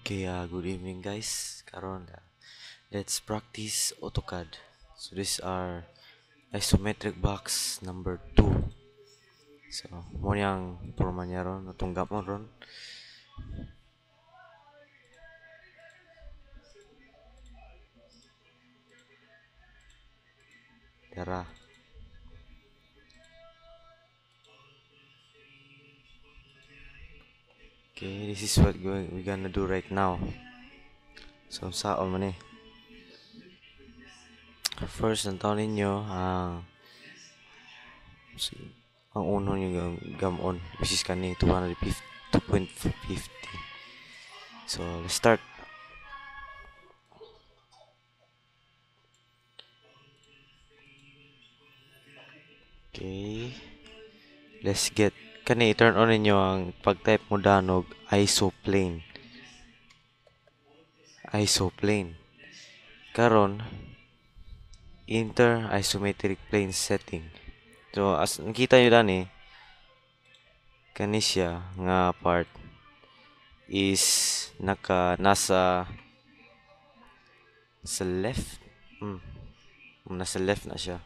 Okay, good evening guys. Karon let's practice AutoCAD. So these are isometric box number 2. So mo yang porma niya ron, natunggap mo ron. Tara. Okay, this is what we're gonna do right now. So saan man eh. First, ang taon ninyo ang uno nyo gamon, which is kani 250. So let's start. Okay. Let's get kani turn on ninyo ang pag-type mo danog isoplane. Isoplane. Karon enter isometric plane setting. So as nakita nyo dani kani siya nga part is nasa left. Nasa left na siya.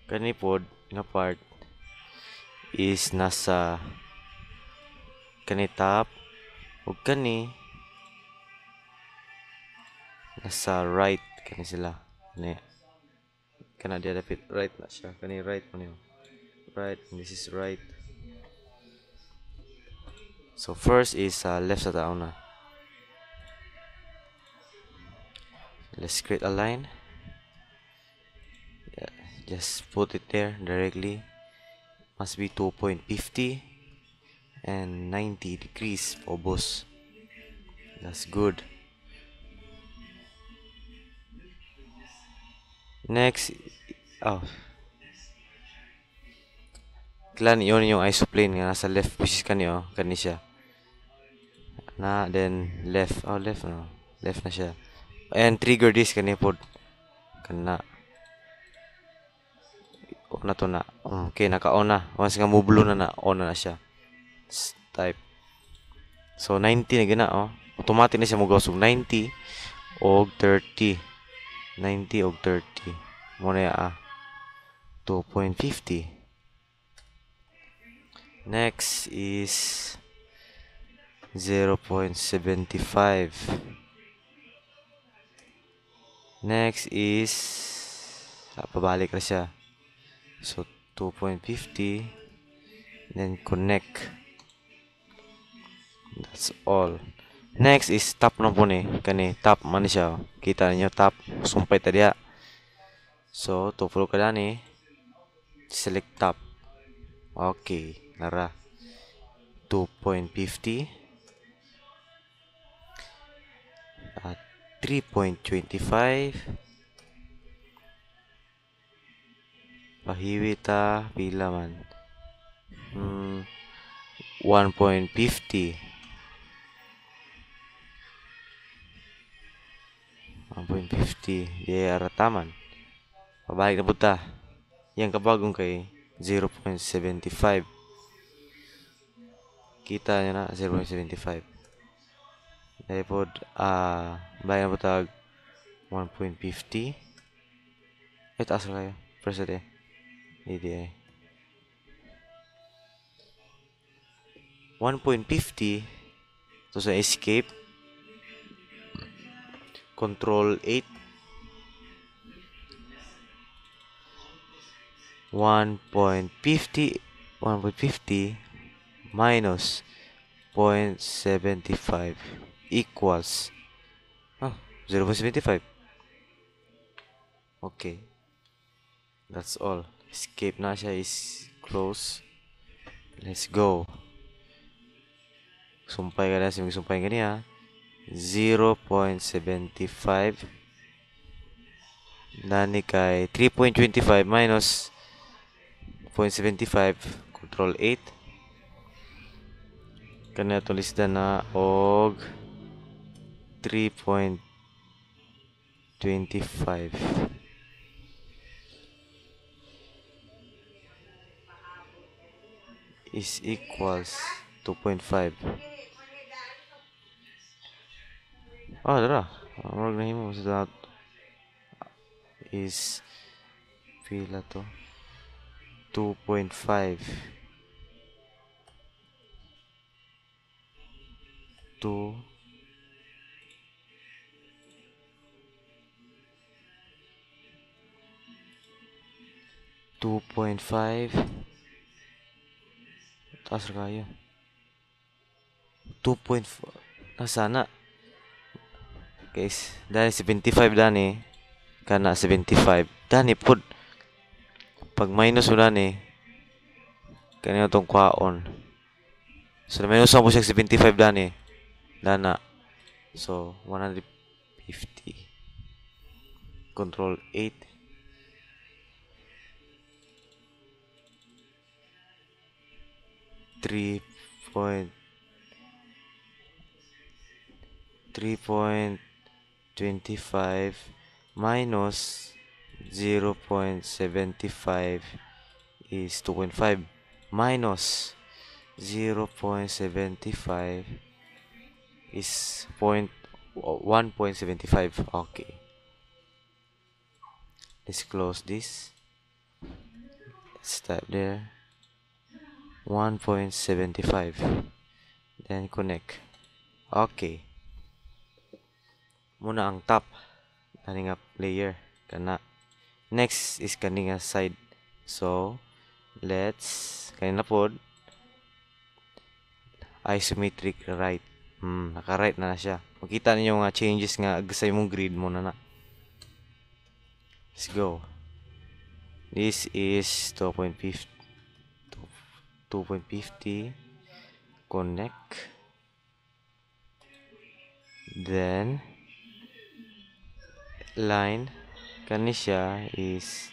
Kani pod nga part is nasa kani top ug kani nasa right kani sila. Kana dia dapat right na siya. Kani right mo niyo. Right, this is right. So first is left sa tao na. Let's create a line. Yeah, just put it there directly. Must be 2.50 and 90 degrees for boss. That's good. Next, kailan yun yung isoplane nga nasa left, which is kani siya. Then left, left na siya. And trigger this kani pod. Kana. Na to na. Okay, naka-on na. Once nga mo blue na on na siya. Type. So 90 na gina Automatic na siya mo gawsog 90 og 30. 90 og 30. Mo na 2.50. Next is 0.75. Next is pabalik na siya. So 2.50, then connect. That's all. Next is top na po ni. Kani top man siya. Kita niyo top. Sumpay ta diha. So to follow ka ni. Select top. Okay, nara. 2.50. 3.25. Pahiwi ta pila man. 1.50. 1.50. Di arataman. Pabalik na punta. Yang kabagong kay 0.75. Kita nyo na 0.75. Dahil po, balik na punta 1.50. Taas na kayo. First day. Hindi 1.50. So sa escape. Control 8. 1.50 minus 0.75 equals 0.75. Okay, that's all. Escape na siya is close. Let's go. Sumpay ka na sumpay ka niya. 0.75 nani kay 3.25 minus 0.75 control 8 kana to lisdan na og 3.25 is equals 2.5. Dara. Murag nahimo sa is pila to? 2.5. 2 2.5 taas ra kayo. 2.4 nasana guys dani 75 dani kana 75 dani pud pag minus mo dani kanina tong kwaon so minus mo siya 75 dani dana so 150 control 8 3.25 minus 0.75 is 2.5 minus 0.75 is 1.75. Okay, let's close this. Let's type there 1.75 then connect. Okay, muna ang top kani nga layer kana. Next is kani nga side. So let's kanina pod isometric right. Naka-right na siya. Makita niyo nga changes nga sa imong grid mo na. Let's go. This is 2.50 connect. Then line kani siya is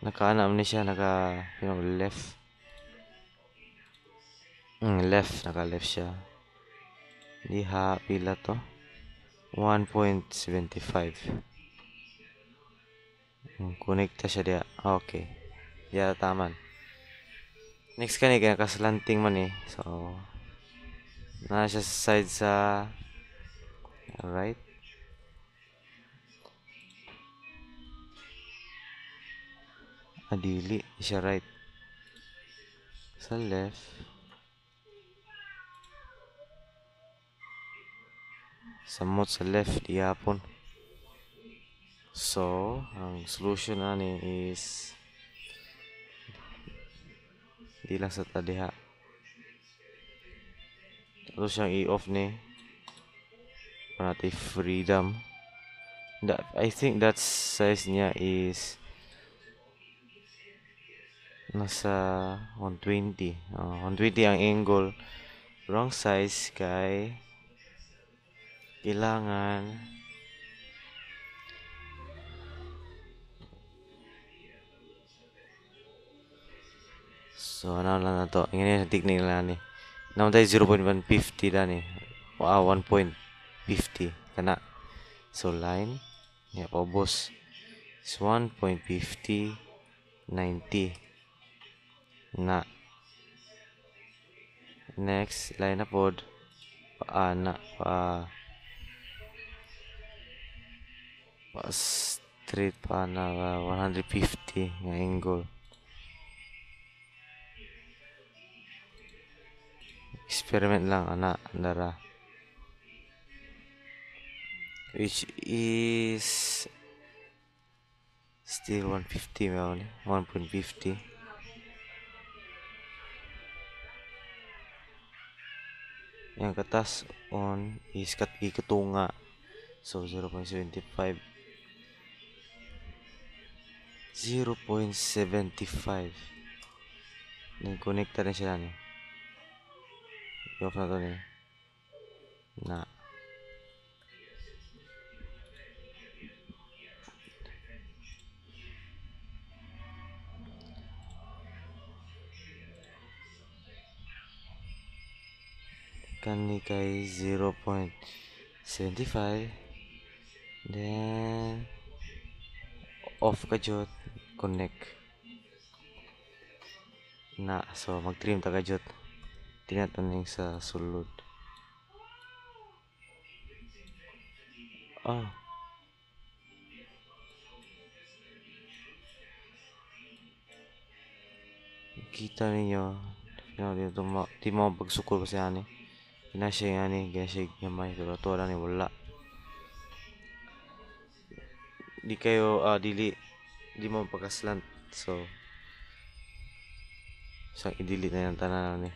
naka-ana man siya left. Naka left siya. Diha pila to? 1.75. Connecta siya diha. Okay. Diha taman. Next kani kaya kaslanting man eh. So na siya sa side sa right. Adili siya right. Sa left. Samot sa left ihapon. So, ang solution ani is di lang sa tadiha. Tapos siyang i-off ni para natin freedom. I think that size niya is nasa 120. 120 ang angle. Wrong size kay kailangan so ano lang na to. Ngayon yung technique lang ni. Naman tayo 0.150 na ni. 1.50 kana. So line obos is 1.50 90 na. Next line na pod straight pa na 150 nga angle. Experiment lang andara. Which is still 150 mao ni 1.50. Yang katas on is ikatunga. So 0.75 0.75 nag-connecta rin sila ni i-off na to ni na kani kay 0.75 then off ka jud connect na. So mag-trim ta ka jud tingnan ning sa sulod Kita ninyo. Di mo pagsukol kasi ani. Ginasya yung ani. Ginasya yung gamay. Pero ito wala ni wala. Di kayo, di mo pagkaslant. So, isang i-delete na yung tanan ni.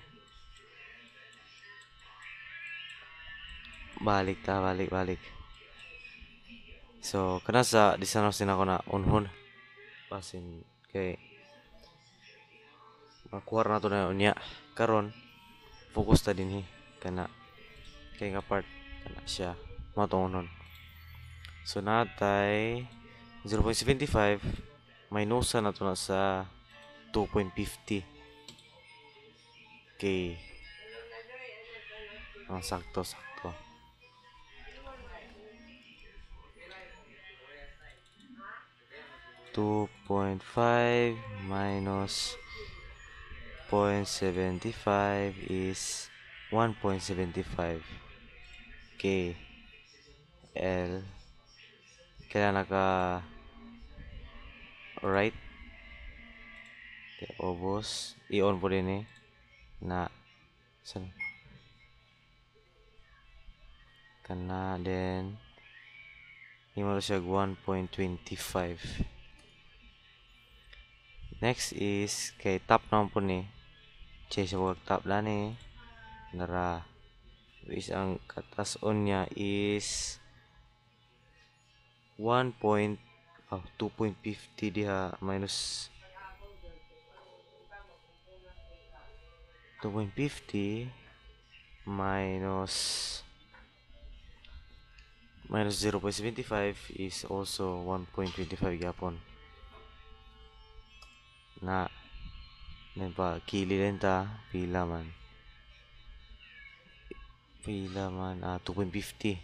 Balik. So, kana sa disanos din ako na unhon. Pasin, kay, makuha na to na unya. Karon, focus ta din kana. Kay nga part, kana siya. Matong unhon. So, natay 0.75. Minusa na to na sa 2.50. Okay. Sakto. 2.5 minus 0.75 is 1.75. Okay. L. Kailan right? Okay, obos. I-on po din na saan? Kana then himo siya 1.25. Next is kay top naman po check sa top na nara which ang katas-on niya is 2.50 diha minus 2.50 minus 0.75 is also 1.25 yapon na pa kili din ta pila man 2.50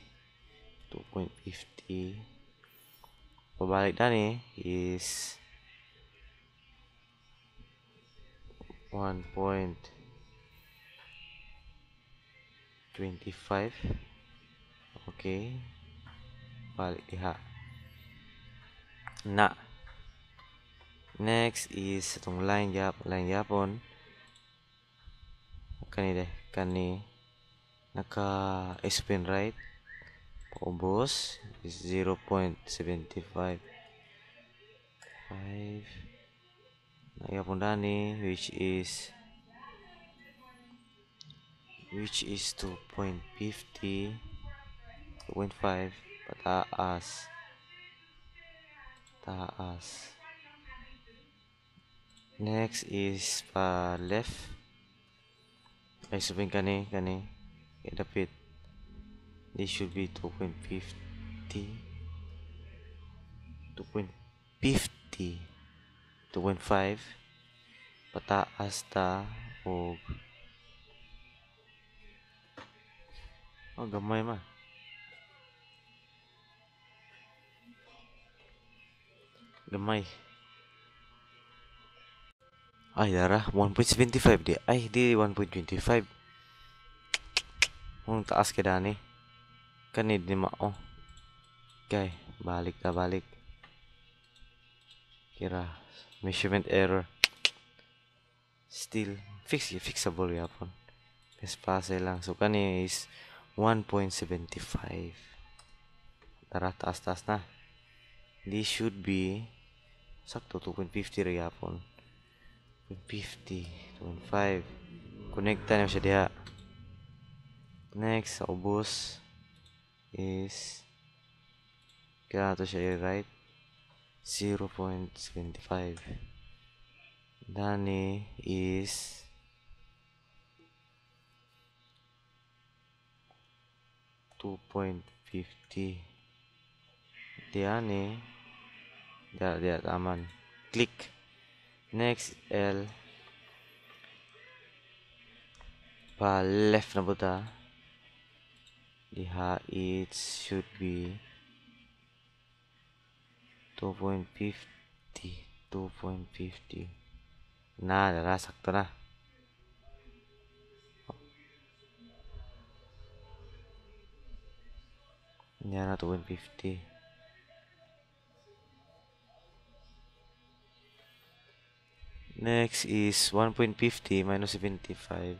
pabalik na is 1.25. Okay, balik diha na. Next is itong line yapon kani naka spin right paubos is 0.75 nagyapon dani which is 2.50 2.5 pataas next is pa left ay sabihin kani dapit this should be 2.50 2.5 pataas ta o gamay man ay dara 1.75 di 1.25 kung taas ka dani kanid ni mao okay balik kira measurement error still fixable yapon espase lang so kani is 1.75 tara taas na this should be sakto 2.50 ra yapon 2.50 2.5 connecta na siya diha next sa ubos is kaya to siya i-right 0.75 dani is 2.50 diani dia aman click next L pa left na buta diha it should be 2.50 na dara sakto na Yan na 250. Next is 1.50 minus 75.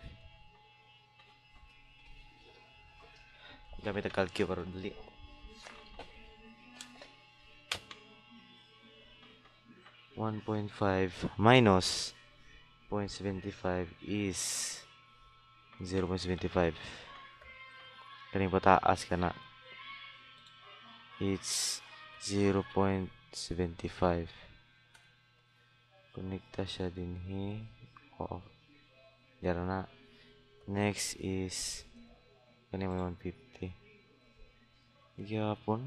Gamit ang calculator para dali. 1.5 minus 0.75 is 0.75. Kaning pataas ka na. It's 0.75. Konekta siya din he. Oo. Diyan na. Next is kaning may 150. Gyapon.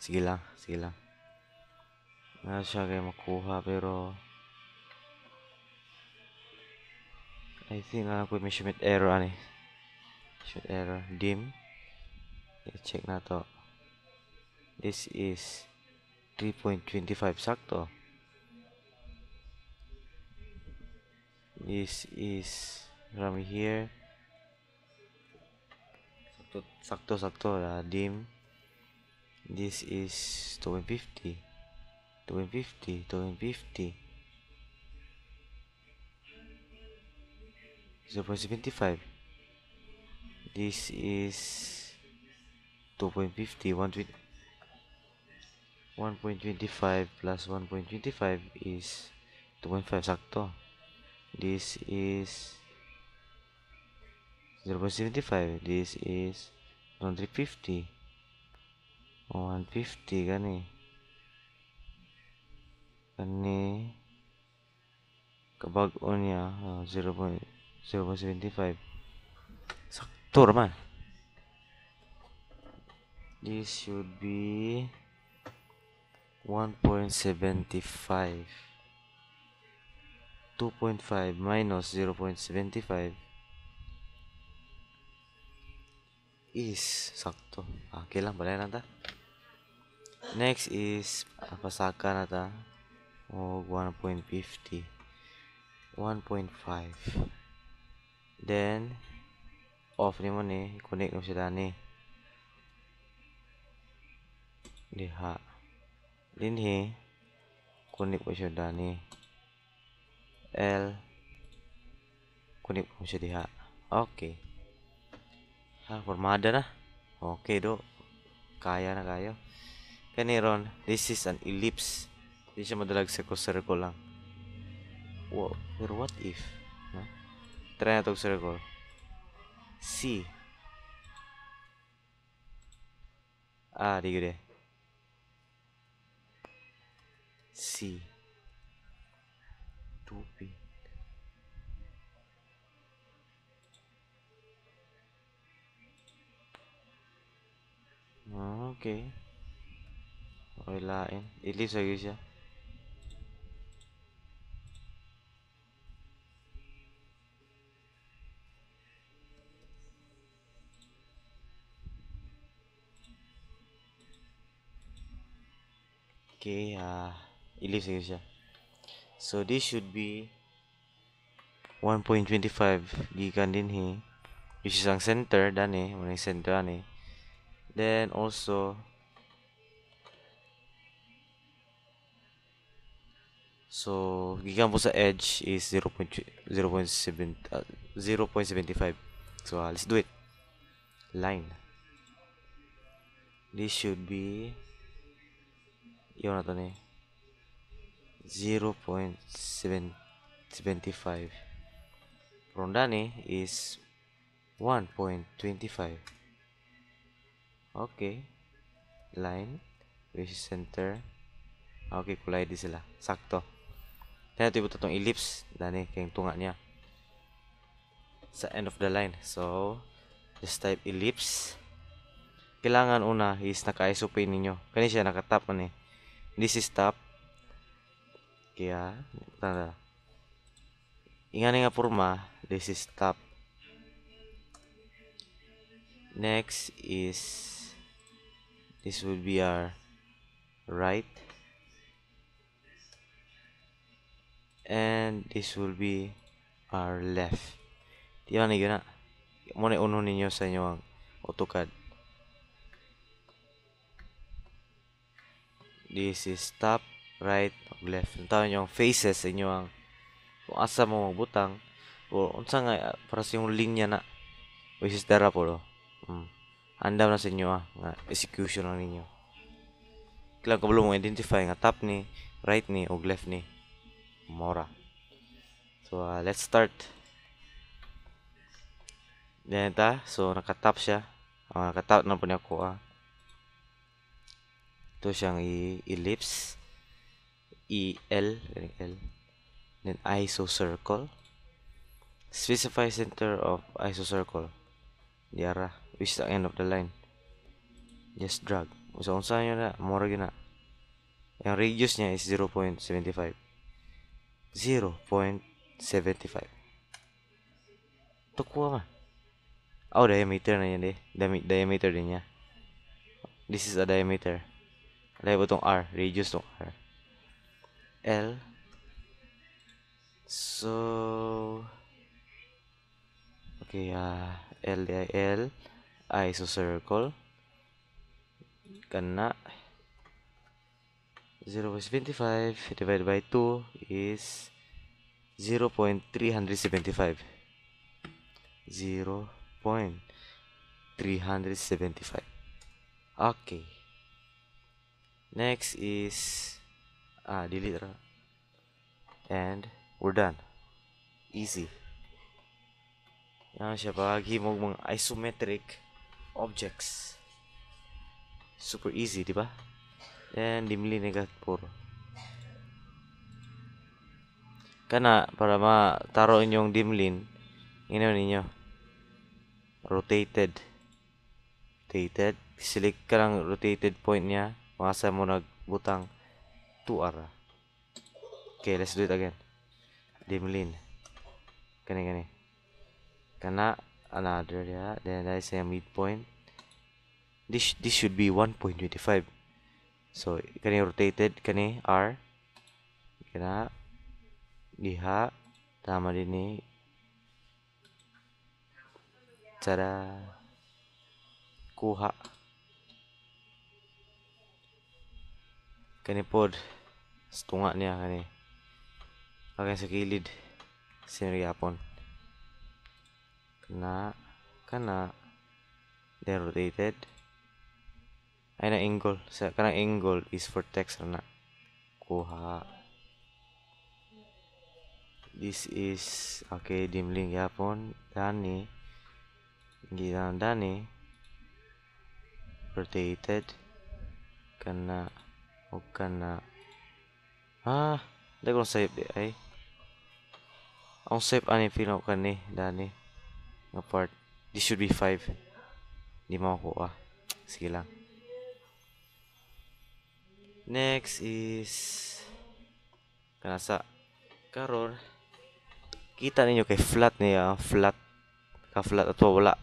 Sige lang, sige lang. Na siya kayo makuha pero I think may measurement error ani. Measurement error dim. I-check na to. This is 3.25 sakto. This is from here. Sakto dim. This is 250. 250. 250. 0.75. This is 2.50. 1.25 plus 1.25 is 2.5 sakto. This is 0.75. This is 150. 150 gani. Kani kabag-o niya 0.75. Sakto raman. This should be 1.75. 2.5 minus 0.75 is sakto. Okay lang, balay na ta. Next is pasaka na ta o 1.50. 1.5. Then off ni mo ni, connect mo siya dani. Diha. Dinhi connect mo siya dani. L connect mo siya diha. Okay. Formada na. Okay do. Kaya na kayo. Kaniron, this is an ellipse. Hindi siya madalag circle lang. Wow, pero what if? Huh? Try na itong circle. C. Di gede. C. 2P. Okay. Okay lain. Ellipse lagi siya. Okay, ellipse lagi siya. So this should be 1.25 gikan din he. Which is ang center dani, yung center ani. Then also so gikan po sa edge is 0.75. So let's do it. Line. This should be yun na to ni 0.75. From dani is 1.25. Okay. Line. Which is center. Okay, kulay di sila. Sakto. Kaya ito ibuto itong ellipse. Dani, kayong tunga niya. Sa end of the line. So, just type ellipse. Kailangan una is naka-isopane ninyo. Kani siya, naka-top man eh. This is top. Kaya, tanda. Ingani nga porma, this is top. Next is, this will be our right. And this will be R left. Di ba na yun na? Muna uno ninyo sa inyo ang AutoCAD. This is top, right, ug left. Tawo nyo ang faces sa inyo ang kung asa mo magbutang o unsa nga para sa yung linya na which is dara po. Andam na sa inyo nga execution lang ninyo. Kailangan kabalo mo identify nga top ni, right ni, ug left ni. Mora. So, let's start. Then, so, nakatap siya. Nakatap na po niya ko, Ito siyang ellipse. L. Then, isocircle. Specify center of isocircle. Diara. Which is the end of the line. Just drag. Unsa nyo na. Mora yun na. Yung radius niya is 0.75. 0.75. Ito kuha ma. Diameter na yan diameter din niya. This is a diameter. Alay po itong R. Radius itong R. L. So, okay, L. Isocircle. Kana 0.75 divided by 2 is 0.375. 0.375. Okay. Next is delete ra. And we're done. Easy. Yan siya paghimog mga isometric objects. Super easy, di ba? And dimli puro. Kana para mataro inyong dimlin, ninyo rotated. Select ka lang rotated point niya. Masa mo nagbutang 2R. Okay, let's do it again. Dimlin. Kani. Kana another then I say midpoint. This should be 1.25. So kani rotated kani R. Kana diha tama din ni. Tada. Kuha. Kani pod. Tunga niya kani. Akin sa kilid. Sinriyapon. Kana. Then rotated. Ay na angle. Kanang angle is for text na. Kuha. This is okay dimling yapon. Dani. Dani. Rotated. Kana. O kana. Dahil kong save di ay. Ang save ani feel ko kani. Dani. Nga part. This should be 5. Di makukuha. Sige lang. Next is kanasa karon kita ninyo kay flat niya, flat ato wala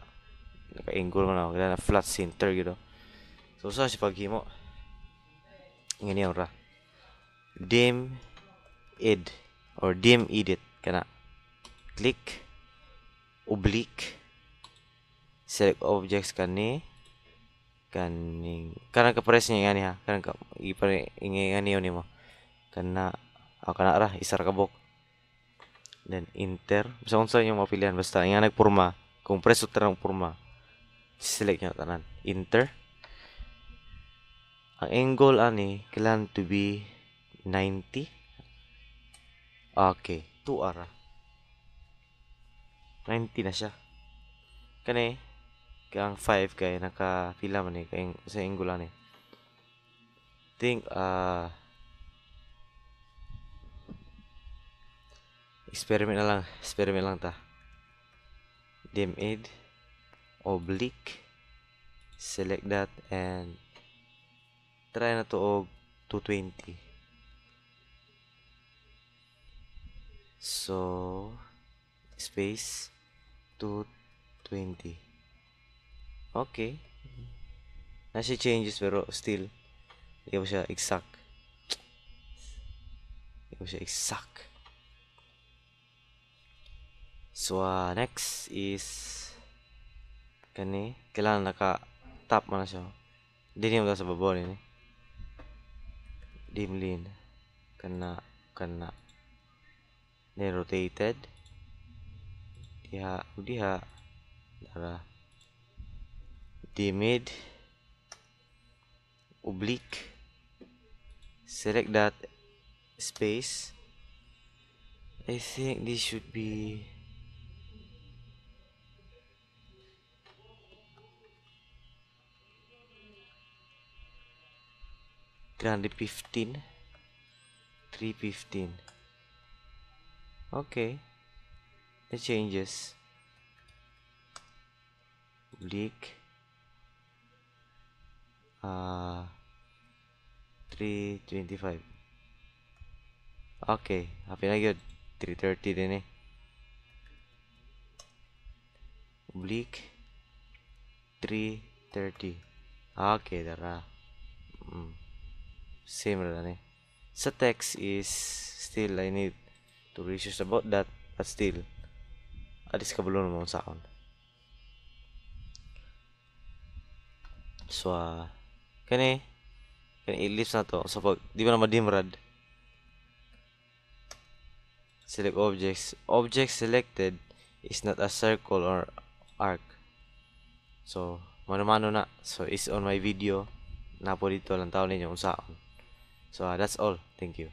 naka-angle man ako kaya na flat center gitu. So sa si paghimo ngani ra dim ed or dim edit kana click oblique select objects kaning kanang ka-press niya ngani kanang ingani yun mo kana ra isar kabok then enter basta unsa yung mapilihan basta nga nagporma kung press utra ng porma select nyo tanan enter ang angle ani kailangan to be 90 okay 2R 90 na siya kani kang 5 kay nakapila man ni kay sa angle ani think experiment lang ta dim ed oblique select that and try na to og 220 so space 220 okay nasi changes pero still hindi ko siya exact So next is kani kailangan naka tap man na siya. Dili mo sa babaw ni. Dimlin kana ni rotated diha dara dimid oblique, select that space. I think this should be grande 15 315. Okay, the changes oblique 325. Okay, happy na good. 330 din eh. Oblique 330. Okay, dara. Same ra eh. Sa text is still I need to research about that, but still adis kabulon mo sa akon. So kani ellipse na to. So pag di ba na madimrad, select objects. Object selected is not a circle or arc. So mano-mano na. So is on my video. Napo dito lang tao ninyo unsaon. So that's all. Thank you.